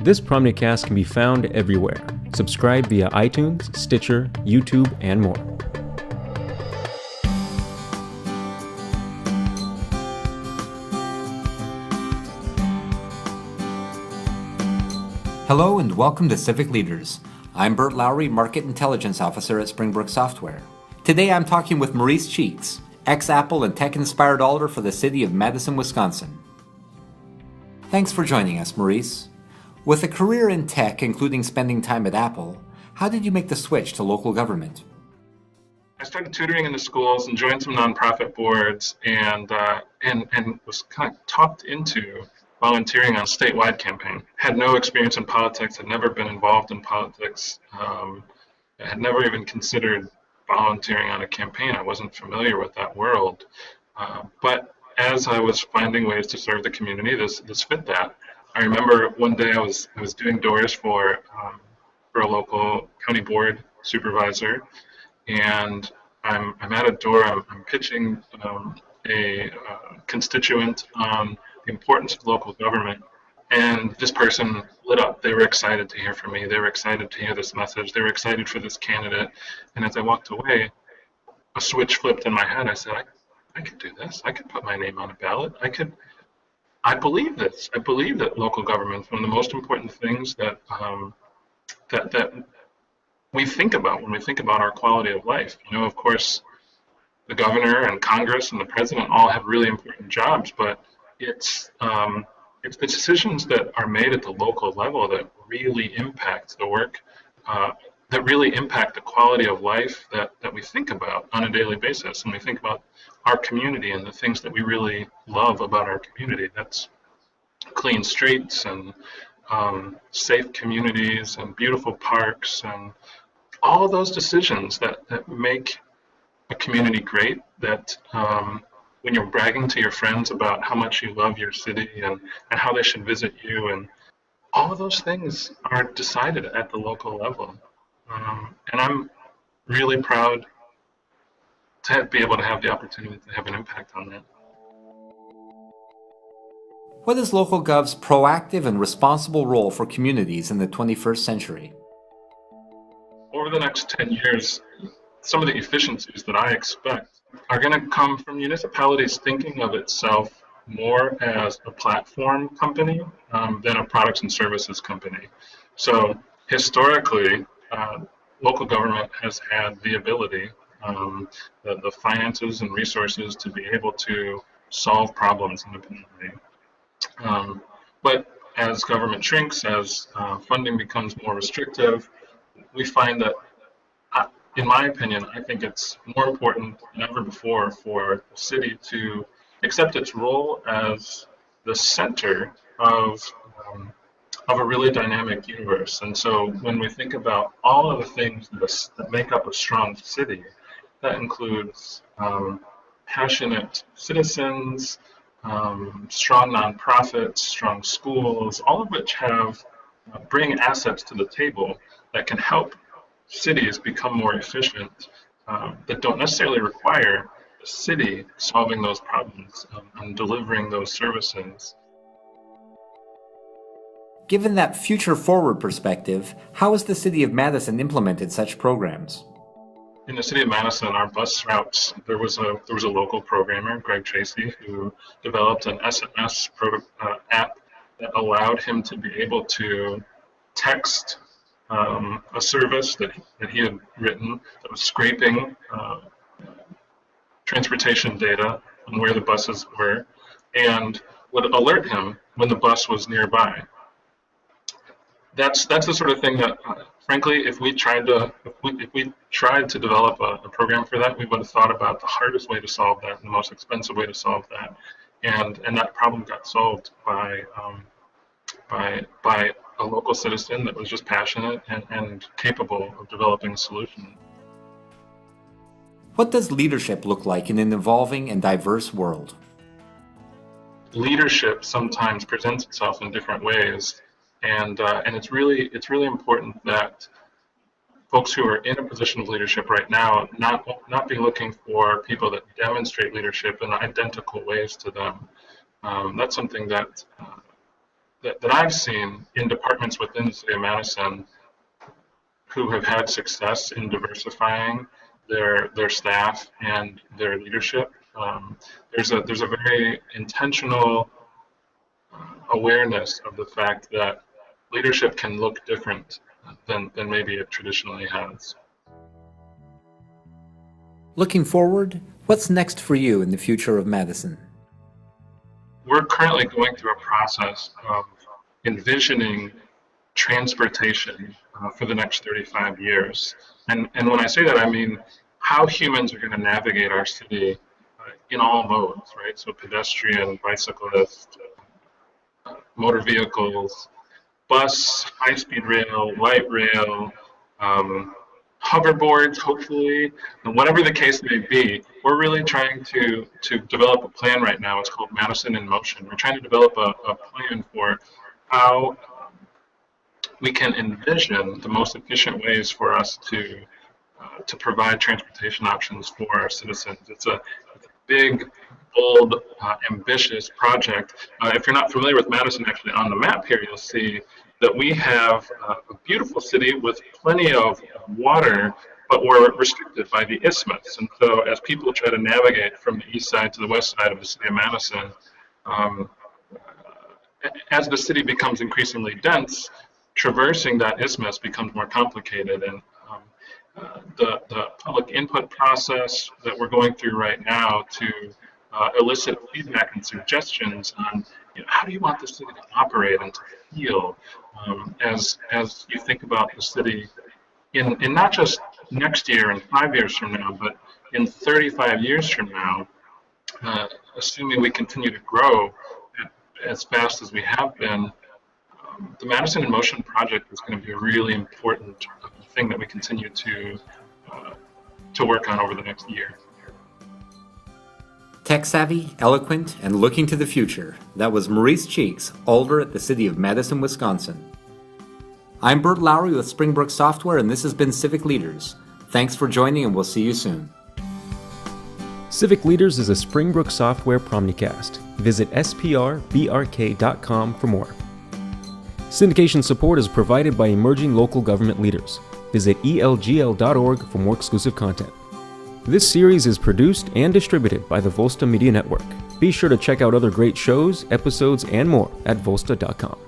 This Promnicast can be found everywhere. Subscribe via iTunes, Stitcher, YouTube, and more. Hello and welcome to Civic Leaders. I'm Bert Lowry, Market Intelligence Officer at Springbrook Software. Today I'm talking with Maurice Cheeks, ex-Apple and tech-inspired alder for the city of Madison, Wisconsin. Thanks for joining us, Maurice. With a career in tech, including spending time at Apple, how did you make the switch to local government? I started tutoring in the schools and joined some nonprofit boards and was kind of talked into volunteering on a statewide campaign. Had no experience in politics, had never been involved in politics, had never even considered volunteering on a campaign. I wasn't familiar with that world. But as I was finding ways to serve the community, this fit that. I remember one day I was doing doors for a local county board supervisor, and I'm at a door. I'm pitching a constituent on the importance of local government, and this person lit up. They were excited to hear from me. They were excited to hear this message. They were excited for this candidate. And as I walked away, a switch flipped in my head. I said, I could do this. I could put my name on a ballot. I believe this. I believe that local government is one of the most important things that we think about when we think about our quality of life. You know, of course, the governor and Congress and the president all have really important jobs, but it's the decisions that are made at the local level that really impact the work, that really impact the quality of life that we think about on a daily basis. And we think about our community and the things that we really love about our community. That's clean streets and safe communities and beautiful parks and all of those decisions that make a community great, that when you're bragging to your friends about how much you love your city and how they should visit you, and all of those things are decided at the local level. And I'm really proud to be able to have the opportunity to have an impact on that. What is LocalGov's proactive and responsible role for communities in the 21st century? Over the next 10 years, some of the efficiencies that I expect are going to come from municipalities thinking of itself more as a platform company than a products and services company. So historically, local government has had the ability, the finances and resources to be able to solve problems independently. But as government shrinks, as funding becomes more restrictive, we find that, in my opinion, I think it's more important than ever before for the city to accept its role as the center of a really dynamic universe. And so when we think about all of the things that make up a strong city, that includes passionate citizens, strong nonprofits, strong schools, all of which bring assets to the table that can help cities become more efficient, that don't necessarily require the city solving those problems and delivering those services. Given that future-forward perspective, how has the city of Madison implemented such programs? In the city of Madison, our bus routes, there was a local programmer, Greg Tracy, who developed an SMS app that allowed him to be able to text a service that he had written that was scraping transportation data on where the buses were and would alert him when the bus was nearby. That's the sort of thing that, frankly, if we tried to develop a program for that, we would have thought about the hardest way to solve that and the most expensive way to solve that, and that problem got solved by a local citizen that was just passionate and capable of developing a solution. What does leadership look like in an evolving and diverse world? Leadership sometimes presents itself in different ways, and it's really important that folks who are in a position of leadership right now not be looking for people that demonstrate leadership in identical ways to them. That's something that that I've seen in departments within the city of Madison who have had success in diversifying their staff and their leadership. There's a very intentional awareness of the fact that leadership can look different than maybe it traditionally has. Looking forward, what's next for you in the future of Madison? We're currently going through a process of envisioning transportation for the next 35 years. And when I say that, I mean how humans are going to navigate our city in all modes, right? So pedestrian, bicyclist, motor vehicles, bus, high-speed rail, light rail, hoverboards, hopefully, and whatever the case may be. We're really trying to develop a plan right now. It's called Madison in Motion. We're trying to develop a plan for how we can envision the most efficient ways for us to provide transportation options for our citizens. It's a big, bold, ambitious project. If you're not familiar with Madison, actually on the map here, you'll see that we have a beautiful city with plenty of water, but we're restricted by the isthmus. And so as people try to navigate from the east side to the west side of the city of Madison, as the city becomes increasingly dense, traversing that isthmus becomes more complicated. And the public input process that we're going through right now to elicit feedback and suggestions on how do you want the city to operate and to feel as you think about the city in not just next year and 5 years from now, but in 35 years from now, assuming we continue to grow as fast as we have been. The Madison in Motion project is going to be a really important thing that we continue to work on over the next year. Tech savvy, eloquent, and looking to the future. That was Maurice Cheeks, Alder at the City of Madison, Wisconsin. I'm Bert Lowry with Springbrook Software, and this has been Civic Leaders. Thanks for joining, and we'll see you soon. Civic Leaders is a Springbrook Software Promnicast. Visit sprbrk.com for more. Syndication support is provided by emerging local government leaders. Visit elgl.org for more exclusive content. This series is produced and distributed by the Volsta Media Network. Be sure to check out other great shows, episodes, and more at volsta.com.